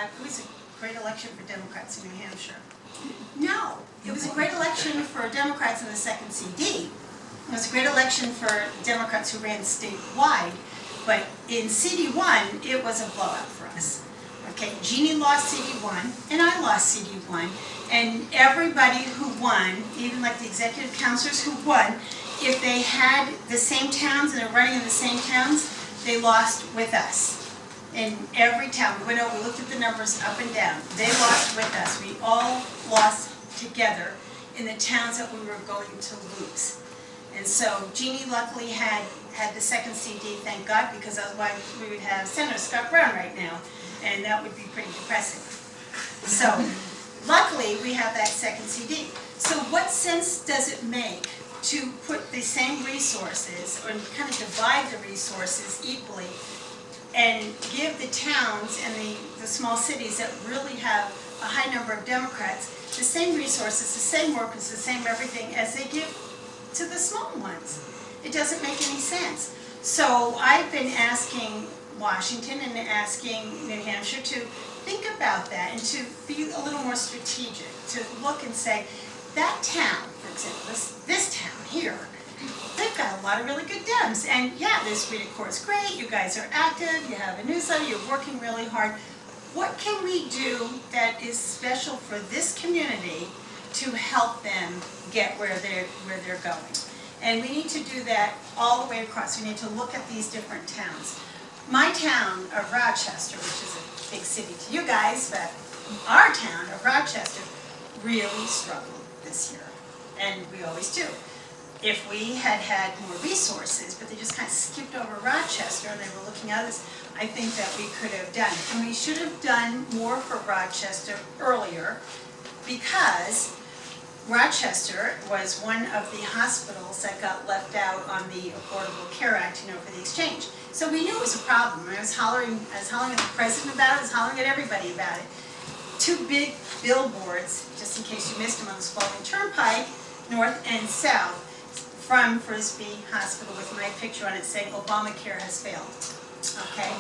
it was a great election for Democrats in New Hampshire. No, it was a great election for Democrats in the second CD. It was a great election for Democrats who ran statewide, but in CD1, it was a blowout for us. Okay, Jeannie lost CD1, and I lost CD1, and everybody who won, even like the executive counselors who won, if they had the same towns and they're running in the same towns, they lost with us. In every town, we went over, we looked at the numbers up and down. They lost with us. We all lost together in the towns that we were going to lose. And so Jeannie luckily had the second CD, thank God, because otherwise we would have Senator Scott Brown right now, and that would be pretty depressing. So luckily we have that second CD. So what sense does it make to put the same resources, or kind of divide the resources equally, and give the towns and the small cities that really have a high number of Democrats the same resources, the same workers, the same everything as they give to the small ones? It doesn't make any sense. So I've been asking Washington and asking New Hampshire to think about that and to be a little more strategic, to look and say, that town, for example, this town here, they've got a lot of really good Dems. And yeah, the Supreme Court's great, you guys are active, you have a newsletter, you're working really hard. What can we do that is special for this community to help them get where they're going? And we need to do that all the way across. We need to look at these different towns. My town of Rochester, which is a big city to you guys, but our town of Rochester really struggled this year, and we always do. If we had had more resources, but they just kind of skipped over Rochester and they were looking at us, I think that we could have done it. And we should have done more for Rochester earlier, because Rochester was one of the hospitals that got left out on the Affordable Care Act, for the exchange. So we knew it was a problem. I was hollering at the president about it, I was hollering at everybody about it. 2 big billboards, just in case you missed them, on the Spalding Turnpike, north and south, from Frisbee Hospital, with my picture on it saying Obamacare has failed. Okay?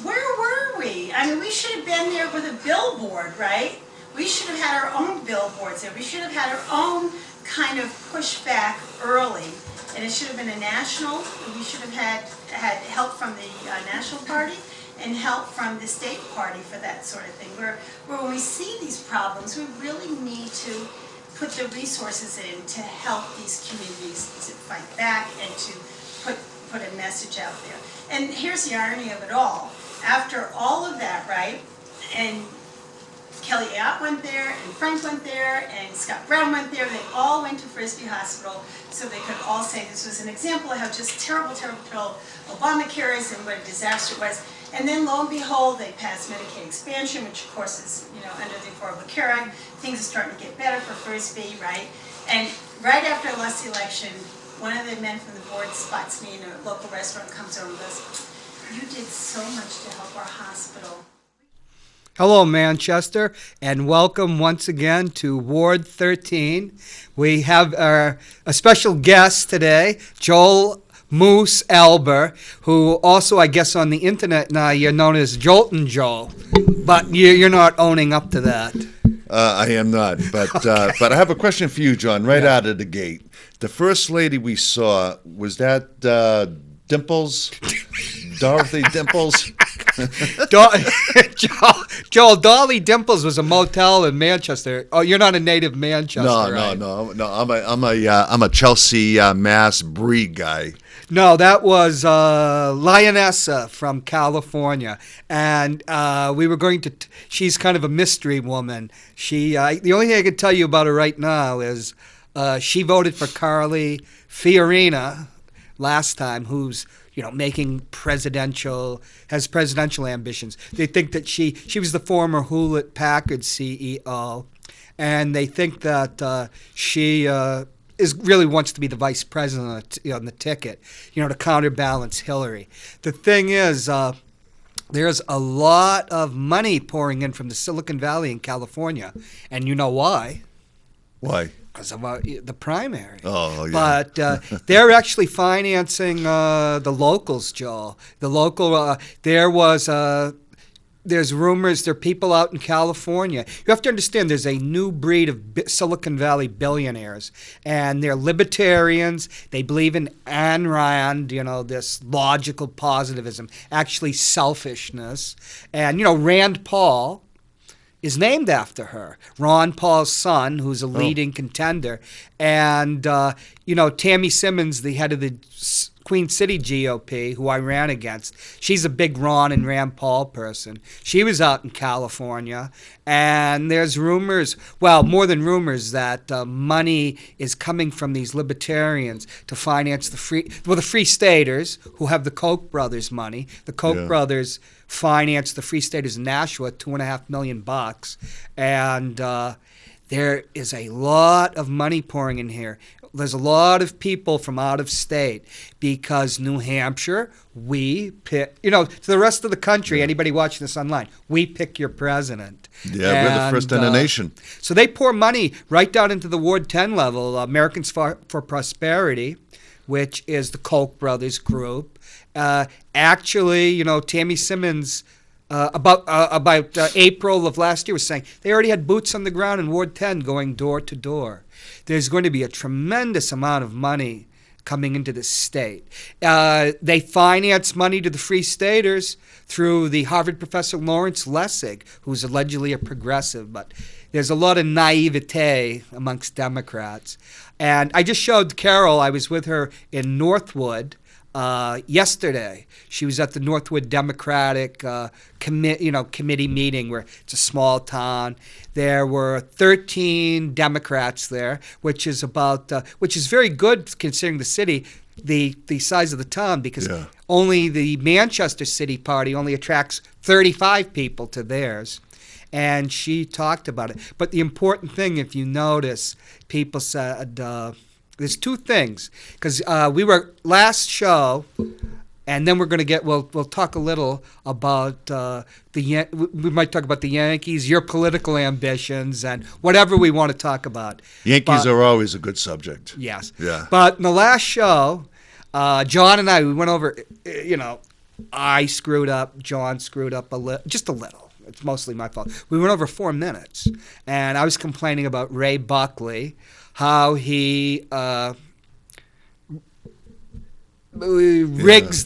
Where were we? I mean, we should have been there with a billboard, right? We should have had our own billboards there. We should have had our own kind of pushback early. And it should have been a national. We should have had help from the National Party and help from the state party for that sort of thing. Where when we see these problems, we really need to put the resources in to help these communities to fight back and to put a message out there. And here's the irony of it all. After all of that, right, and Kelly Ayotte went there, and Frank went there, and Scott Brown went there, they all went to Frisbee Hospital so they could all say this was an example of how just terrible, terrible Obamacare is and what a disaster it was. And then lo and behold, they passed Medicaid expansion, which of course is, under the Affordable Care Act. Things are starting to get better for Frisbee, right? And right after I lost the election, one of the men from the board spots me in a local restaurant, comes over and goes, "You did so much to help our hospital." Hello, Manchester, and welcome once again to Ward 13. We have a special guest today, Joel Moose Elber, who also, I guess, on the internet now you're known as Joltin Joel, but you're not owning up to that. I am not, but but I have a question for you, John, right out of the gate. The first lady we saw, was that Dimples? Dorothy Dimples? Joel, Dolly Dimples was a motel in Manchester. Oh, you're not a native Manchester, right? No. I'm a Chelsea, Mass breed guy. No, that was Lionessa from California, and we were going to. She's kind of a mystery woman. The only thing I can tell you about her right now is she voted for Carly Fiorina last time, who's making has presidential ambitions. They think that she was the former Hewlett Packard CEO, and they think that she really wants to be the vice president on the ticket, to counterbalance Hillary. The thing is, there's a lot of money pouring in from the Silicon Valley in California, and you know why? Why? Because of the primary. Oh, yeah. But they're actually financing the locals, Joel. The local, there was there's rumors there are people out in California. You have to understand there's a new breed of Silicon Valley billionaires, and they're libertarians. They believe in Ayn Rand, this logical positivism, actually selfishness. And, Rand Paul is named after her. Ron Paul's son, who's a leading contender. And, Tammy Simmons, the head of the Queen City GOP, who I ran against, she's a big Ron and Rand Paul person. She was out in California, and there's rumors, well, more than rumors, that money is coming from these libertarians to finance the Free Staters, who have the Koch brothers money. The Koch brothers financed the Free Staters in Nashua, $2.5 million, and there is a lot of money pouring in here. There's a lot of people from out of state because New Hampshire, we pick, to the rest of the country, anybody watching this online, we pick your president. Yeah, we're the first in the nation. So they pour money right down into the Ward 10 level. Americans for Prosperity, which is the Koch brothers group. Actually, Tammy Simmons, about April of last year, was saying they already had boots on the ground in Ward 10 going door to door. There's going to be a tremendous amount of money coming into the state. They finance money to the Free Staters through the Harvard professor Lawrence Lessig, who's allegedly a progressive, but there's a lot of naivete amongst Democrats. And I just showed Carol, I was with her in Northwood yesterday. She was at the Northwood Democratic committee meeting, where it's a small town. There were 13 Democrats there, which is very good considering the city, the size of the town, because only the Manchester City Party only attracts 35 people to theirs. And she talked about it. But the important thing, if you notice, people said there's two things, because we were last show, and then we're going to we'll talk a little about we might talk about the Yankees, your political ambitions, and whatever we want to talk about. Yankees are always a good subject. Yes. Yeah. But in the last show, John and I, we went over, I screwed up, John screwed up just a little. It's mostly my fault. We went over 4 minutes, and I was complaining about Ray Buckley, how he rigs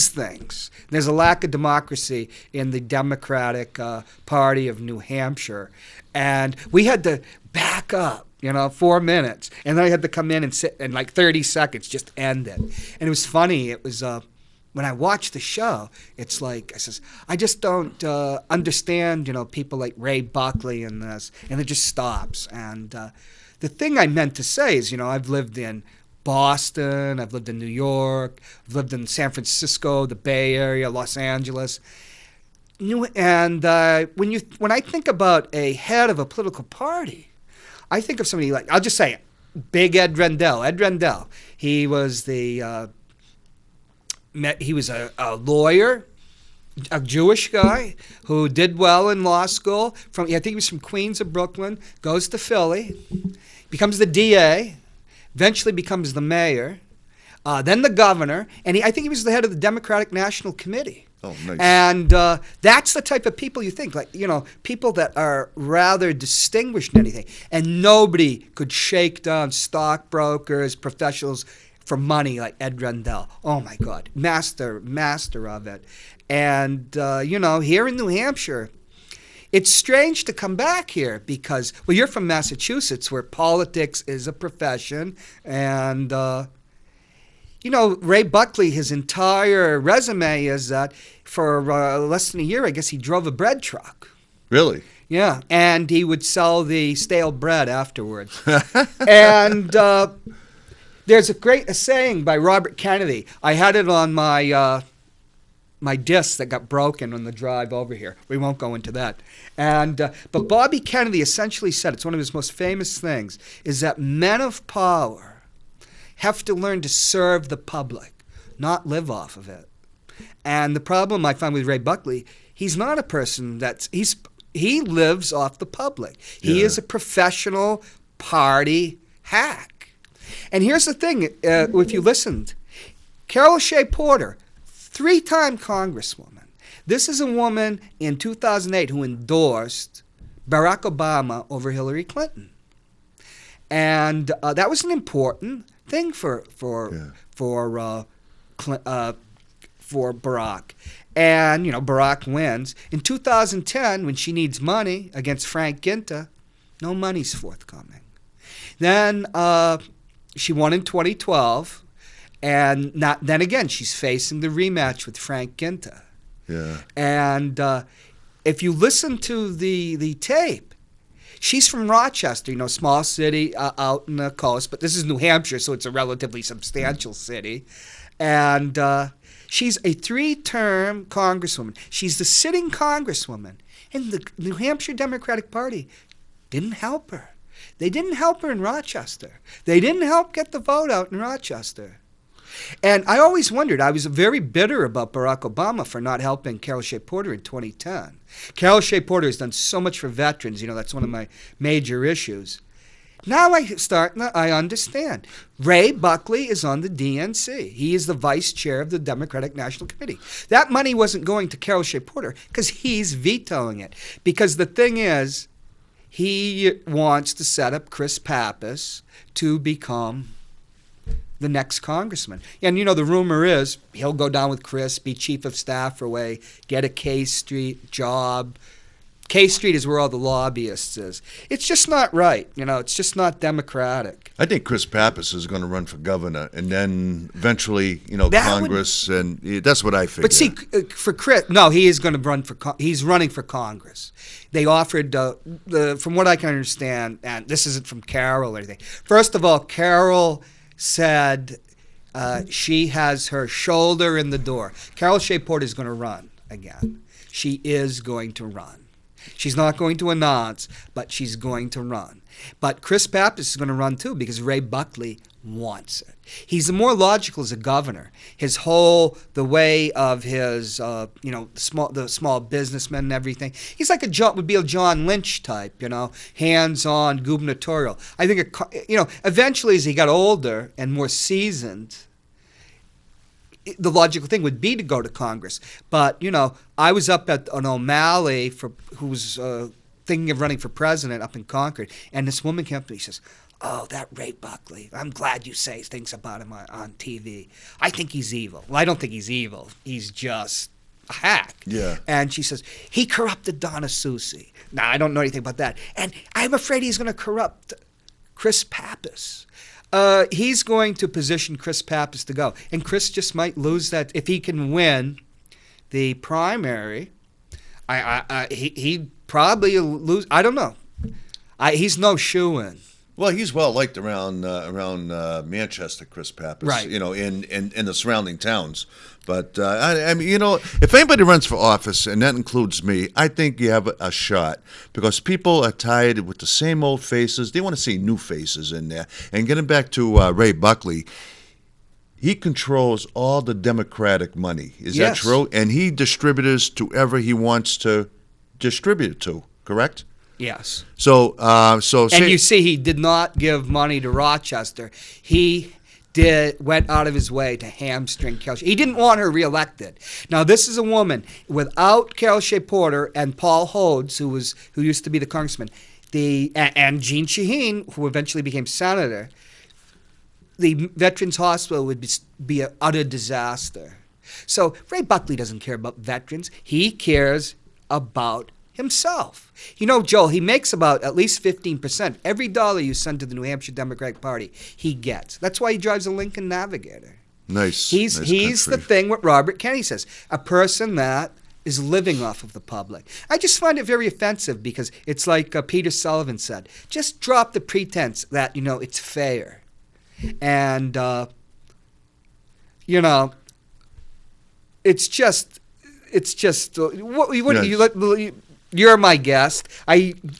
things. There's a lack of democracy in the Democratic Party of New Hampshire, and we had to back up, 4 minutes, and then I had to come in and sit in like 30 seconds, just end it. And it was funny. It was when I watched the show, it's like I says, I just don't understand, people like Ray Buckley and this, and it just stops. And the thing I meant to say is, I've lived in Boston, I've lived in New York, I've lived in San Francisco, the Bay Area, Los Angeles. And when I think about a head of a political party, I think of somebody like, I'll just say it, Big Ed Rendell. Ed Rendell, he was a lawyer, a Jewish guy who did well in law school. I think he was from Queens or Brooklyn, goes to Philly, becomes the DA, eventually becomes the mayor, then the governor, and I think he was the head of the Democratic National Committee. Oh, nice. And that's the type of people you think, people that are rather distinguished in anything. And nobody could shake down stockbrokers, professionals for money like Ed Rendell. Oh, my God. Master of it. And, here in New Hampshire, it's strange to come back here because, you're from Massachusetts, where politics is a profession. And, Ray Buckley, his entire resume is that for less than a year, I guess he drove a bread truck. Really? Yeah, and he would sell the stale bread afterwards. And there's a saying by Robert Kennedy. I had it on my disc that got broken on the drive over here. We won't go into that. And but Bobby Kennedy essentially said, it's one of his most famous things, is that men of power have to learn to serve the public, not live off of it. And the problem I find with Ray Buckley, he's not a person he lives off the public. He is a professional party hack. And here's the thing, if you listened, Carol Shea-Porter, 3-time congresswoman. This is a woman in 2008 who endorsed Barack Obama over Hillary Clinton. And that was an important thing for Barack. And, Barack wins. In 2010, when she needs money against Frank Ginta, no money's forthcoming. Then she won in 2012, and then again, she's facing the rematch with Frank Ginta. Yeah. And if you listen to the tape, she's from Rochester, small city out in the coast, but this is New Hampshire, so it's a relatively substantial city. And she's a 3-term congresswoman. She's the sitting congresswoman. And the New Hampshire Democratic Party didn't help her. They didn't help her in Rochester. They didn't help get the vote out in Rochester. And I always wondered, I was very bitter about Barack Obama for not helping Carol Shea-Porter in 2010. Carol Shea-Porter has done so much for veterans. That's one of my major issues. Now I understand. Ray Buckley is on the DNC. He is the vice chair of the Democratic National Committee. That money wasn't going to Carol Shea-Porter because he's vetoing it. Because the thing is, he wants to set up Chris Pappas to become the next congressman. And, the rumor is he'll go down with Chris, be chief of staff for Way, get a K Street job. K Street is where all the lobbyists is. It's just not right. It's just not democratic. I think Chris Pappas is going to run for governor, and then eventually, Congress, and that's what I figure. But see, for Chris, no, he is going to run he's running for Congress. They offered, from what I can understand, and this isn't from Carol or anything. First of all, Carol said she has her shoulder in the door. Carol Shea-Porter is going to run again. She is going to run. She's not going to announce, but she's going to run. But Chris Pappas is going to run too because Ray Buckley wants it. He's more logical as a governor. The way of his, the small businessmen and everything. He's like would be a John Lynch type, hands-on, gubernatorial. I think, eventually as he got older and more seasoned, the logical thing would be to go to Congress. But, I was up at an O'Malley who was thinking of running for president up in Concord, and this woman came up to me and says, "Oh, that Ray Buckley, I'm glad you say things about him on TV. I think he's evil." Well, I don't think he's evil. He's just a hack. Yeah. And she says, "He corrupted Donna Soucy." Now, I don't know anything about that. And I'm afraid he's going to corrupt Chris Pappas. He's going to position Chris Pappas to go. And Chris just might lose that. If he can win the primary, he probably lose. I don't know. He's no shoo-in. Well, he's well liked around Manchester, Chris Pappas, right? In the surrounding towns. But I mean, if anybody runs for office, and that includes me, I think you have a shot because people are tired with the same old faces. They want to see new faces in there. And getting back to Ray Buckley, he controls all the Democratic money. Is that true? And he distributes to whoever he wants to distribute it to. Correct? Yes. So you see, he did not give money to Rochester. He went out of his way to hamstring Carol. He didn't want her reelected. Now, this is a woman without Carol Shea-Porter and Paul Hodes, who used to be the congressman, and Jean Shaheen, who eventually became senator. The Veterans Hospital would be an utter disaster. So Ray Buckley doesn't care about veterans. He cares about himself. Joel, he makes about at least 15%. Every dollar you send to the New Hampshire Democratic Party, he gets. That's why he drives a Lincoln Navigator. Nice. He's the thing what Robert Kennedy says, a person that is living off of the public. I just find it very offensive because it's like Peter Sullivan said, just drop the pretense that, it's fair. And, it's just what you're my guest.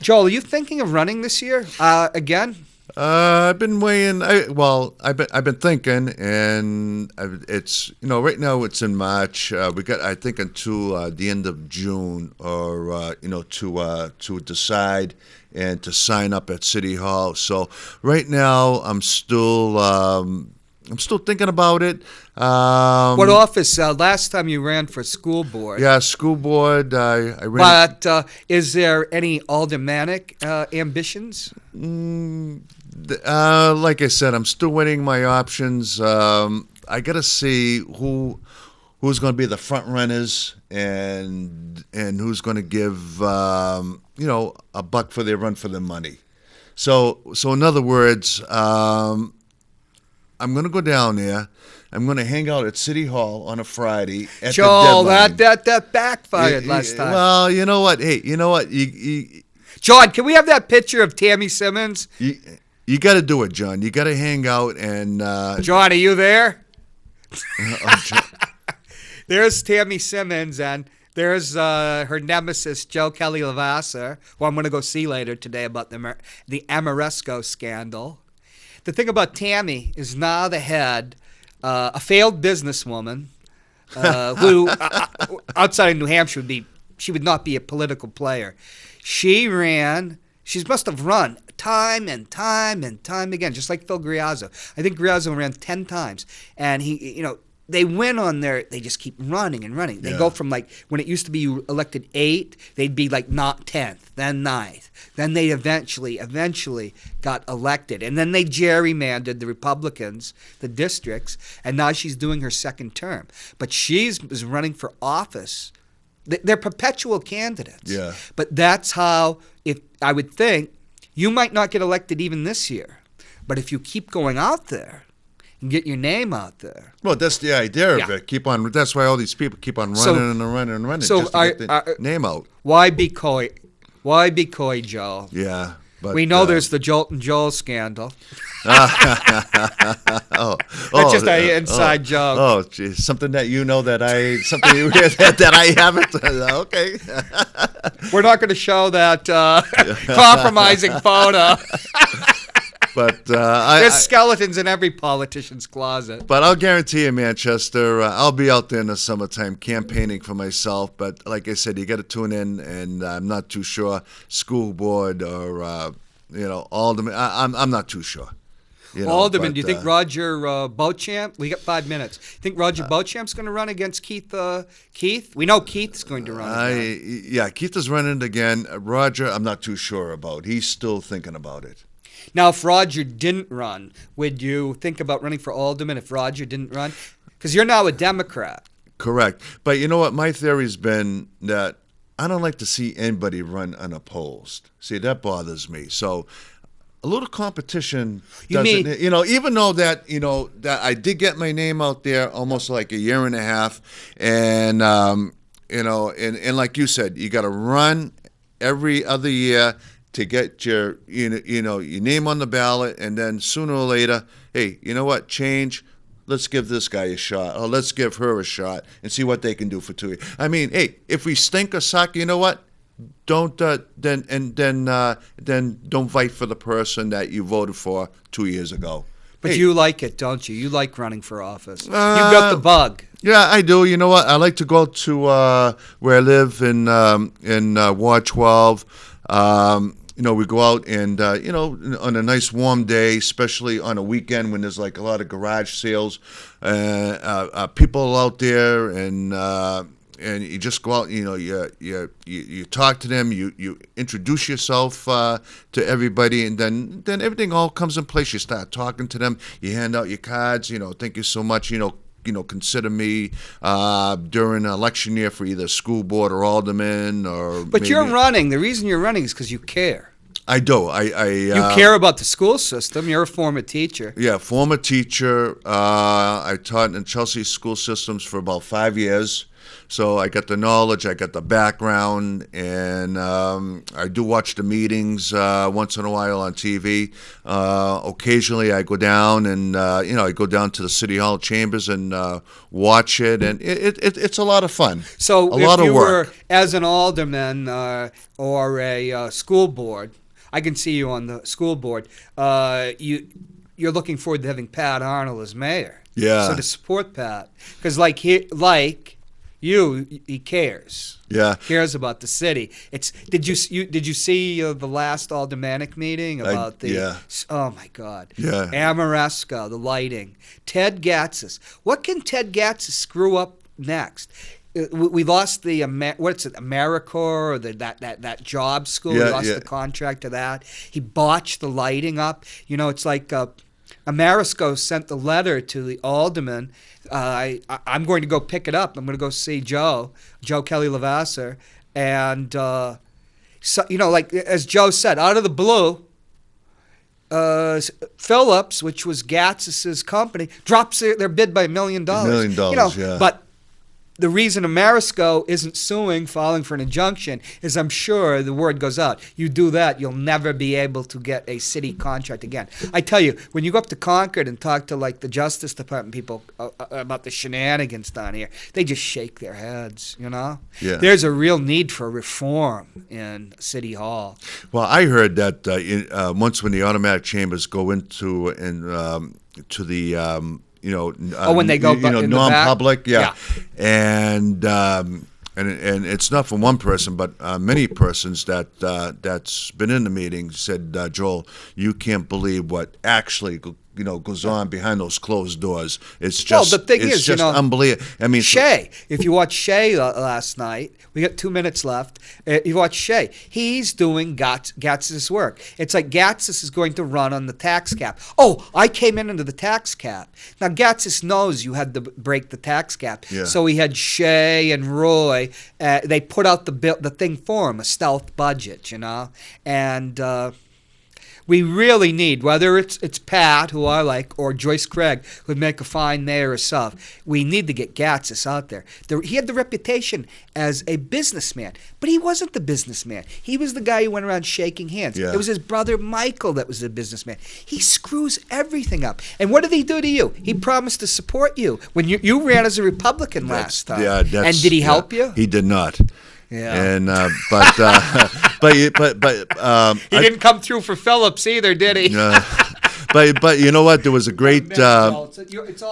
Joel, are you thinking of running this year again? I've been weighing. I've been thinking, and it's right now it's in March. We got I think until the end of June, or to decide and to sign up at City Hall. So right now I'm still I'm still thinking about it. What office? Last time you ran for school board. Yeah, school board. I ran. But is there any aldermanic ambitions? Like I said, I'm still weighing my options. I got to see who's going to be the front runners and who's going to give a buck for their run for their money. So in other words, I'm going to go down there. I'm going to hang out at City Hall on a Friday at Joel, the deadline. that backfired last time. Well, you know what? Hey, you know what? John, can we have that picture of Tammy Simmons? You got to do it, John. You got to hang out and. John, are you there? John. There's Tammy Simmons, and there's her nemesis, Joe Kelly Lavasser, who I'm going to go see later today about the Amoresco scandal. The thing about Tammy is now the head, a failed businesswoman who, outside of New Hampshire, she would not be a political player. She must have run time and time and time again, just like Phil Griazzo. I think Griazzo ran 10 times, and they win on they just keep running and running. They go from when it used to be you elected 8, they'd be not 10th, then 9th. Then they eventually got elected. And then they gerrymandered the Republicans, the districts, and now she's doing her second term. But she's running for office. They're perpetual candidates. Yeah. But that's how, if I would think, you might not get elected even this year. But if you keep going out there, and get your name out there. Well, that's the idea of it. Keep on. That's why all these people keep on running and running and running just to get the name out. Why be coy? Why be coy, Joel? Yeah, but we know there's the Joltin Joel scandal. That's just an inside joke. Oh, geez. Something that you know that that I haven't. Okay. We're not going to show that compromising photo. But there's skeletons in every politician's closet. But I'll guarantee you, Manchester, I'll be out there in the summertime campaigning for myself. But like I said, you got to tune in, and I'm not too sure. School board or alderman. I'm not too sure. Alderman, do you think Roger Beauchamp? We got 5 minutes. Think Roger Beauchamp's going to run against Keith? Keith? We know Keith's going to run. Yeah, Keith is running again. Roger, I'm not too sure about. He's still thinking about it. Now, if Roger didn't run, would you think about running for alderman if Roger didn't run? Because you're now a Democrat. Correct. But you know what? My theory's been that I don't like to see anybody run unopposed. See, that bothers me. So a little competition doesn't, even though that I did get my name out there almost like a year and a half. And, and like you said, you got to run every other year to get your name on the ballot, and then sooner or later, hey, you know what? Change. Let's give this guy a shot, or let's give her a shot, and see what they can do for 2 years. I mean, hey, if we stink or suck, you know what? Don't then don't fight for the person that you voted for 2 years ago. But you like it, don't you? You like running for office. You've got the bug. Yeah, I do. You know what? I like to go to where I live in Ward 12. We go out and, on a nice warm day, especially on a weekend when there's like a lot of garage sales, people out there, and you just go out, you talk to them, you introduce yourself to everybody, and then everything all comes in place. You start talking to them, you hand out your cards, thank you so much, consider me during an election year for either school board or alderman or. But you're running. The reason you're running is because you care. I do. You care about the school system. You're a former teacher. Yeah, former teacher. I taught in Chelsea school systems for about 5 years. So I got the knowledge, I got the background, and I do watch the meetings once in a while on TV. Occasionally I go down and, I go down to the City Hall chambers and watch it, and it's a lot of fun. So a lot of work. Were, as an alderman or a school board, I can see you on the school board, you're looking forward to having Pat Arnold as mayor. Yeah. So to support Pat. Because He cares. Yeah. Cares about the city. Did you see the last aldermanic meeting about Oh my God. Yeah. Amoresco, the lighting. Ted Gatzis. What can Ted Gatzis screw up next? We lost the AmeriCorps, or that job school. We lost the contract to that. He botched the lighting up. It's like Amoresco sent the letter to the alderman. I'm going to go pick it up. I'm going to go see Joe Kelly Levasseur, and like as Joe said, out of the blue, Phillips, which was Gatzis's company, drops their bid by $1 million. $1 million, yeah. But the reason Amoresco isn't suing, filing for an injunction, is I'm sure the word goes out. You do that, you'll never be able to get a city contract again. I tell you, when you go up to Concord and talk to like the Justice Department people about the shenanigans down here, they just shake their heads, Yeah. There's a real need for reform in City Hall. Well, I heard that once when the automatic chambers go into to the when they go in the non-public, back? And it's not from one person, but many persons that's been in the meeting said, Joel, you can't believe what actually goes on behind those closed doors. It's just the thing is, just unbelievable. I mean, Shea. If you watch Shea last night, we got 2 minutes left. You watch Shea. He's doing Gatzis' work. It's like Gatzis is going to run on the tax cap. Oh, I came into the tax cap. Now Gatzis knows you had to break the tax cap, so he had Shea and Roy. They put out the thing for him, a stealth budget, and. We really need, whether it's Pat, who I like, or Joyce Craig, who'd make a fine mayor herself, we need to get Gatzis out there. He had the reputation as a businessman, but he wasn't the businessman. He was the guy who went around shaking hands. Yeah. It was his brother Michael that was the businessman. He screws everything up. And what did he do to you? He promised to support you when you ran as a Republican last time. And did he help you? He did not. Yeah. And he didn't come through for Phillips either, did he? But you know what? There was a great. It's all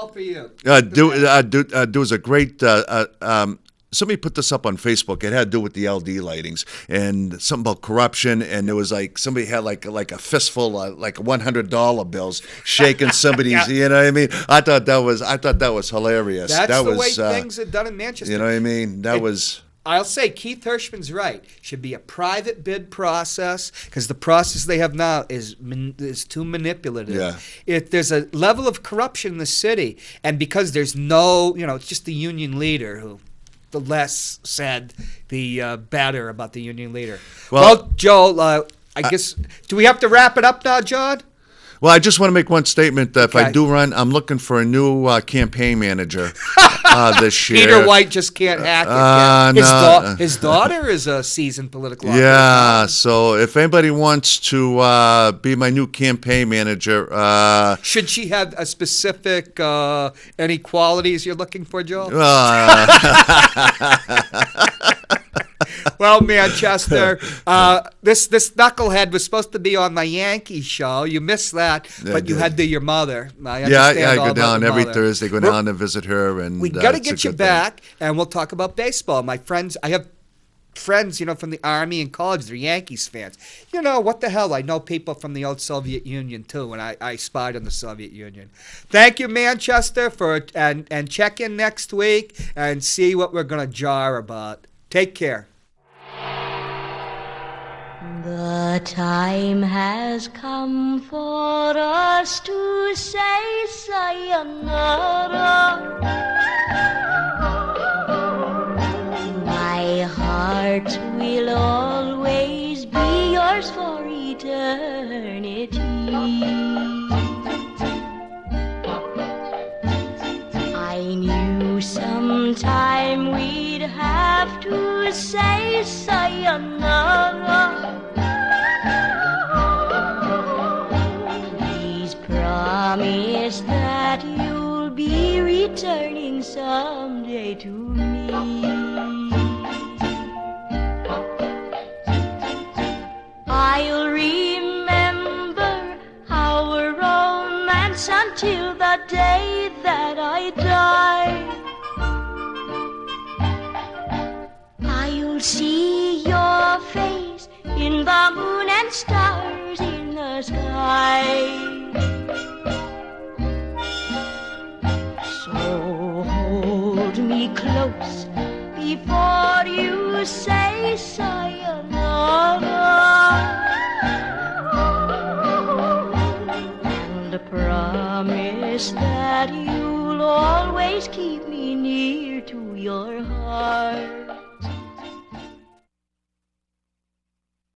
for you. There was a great. Somebody put this up on Facebook. It had to do with the LD lightings and something about corruption. And there was like somebody had like a fistful of like $100 bills shaking somebody's. You know what I mean? I thought that was hilarious. That's the way things are done in Manchester. You know what I mean? That was. I'll say Keith Hirschman's right. Should be a private bid process, because the process they have now is too manipulative. Yeah. If there's a level of corruption in the city, and because there's no, it's just the union leader who, the less said, the better about the union leader. Well Joel, I guess, do we have to wrap it up now, John? Well, I just want to make one statement that if I do run, I'm looking for a new campaign manager this year. Peter White just can't hack it. His daughter is a seasoned political operator. Yeah, so if anybody wants to be my new campaign manager. Should she have a specific, any qualities you're looking for, Joel? Well, Manchester, this knucklehead was supposed to be on my Yankee show. You missed that, but you had your mother. I go down every Thursday, go down and visit her. And we got to get you back, and we'll talk about baseball. My friends, I have friends, from the Army and college. They're Yankees fans. What the hell? I know people from the old Soviet Union, too, and I spied on the Soviet Union. Thank you, Manchester, and check in next week and see what we're going to jar about. Take care. The time has come for us to say sayonara. My heart will always be yours for eternity. I knew sometime we'd have to say sayonara. Please promise that you'll be returning someday to me. I'll remember our romance until the day that I die. see your face in the moon and stars in the sky. So hold me close before you say sayonara, and promise that you'll always keep me near to your heart.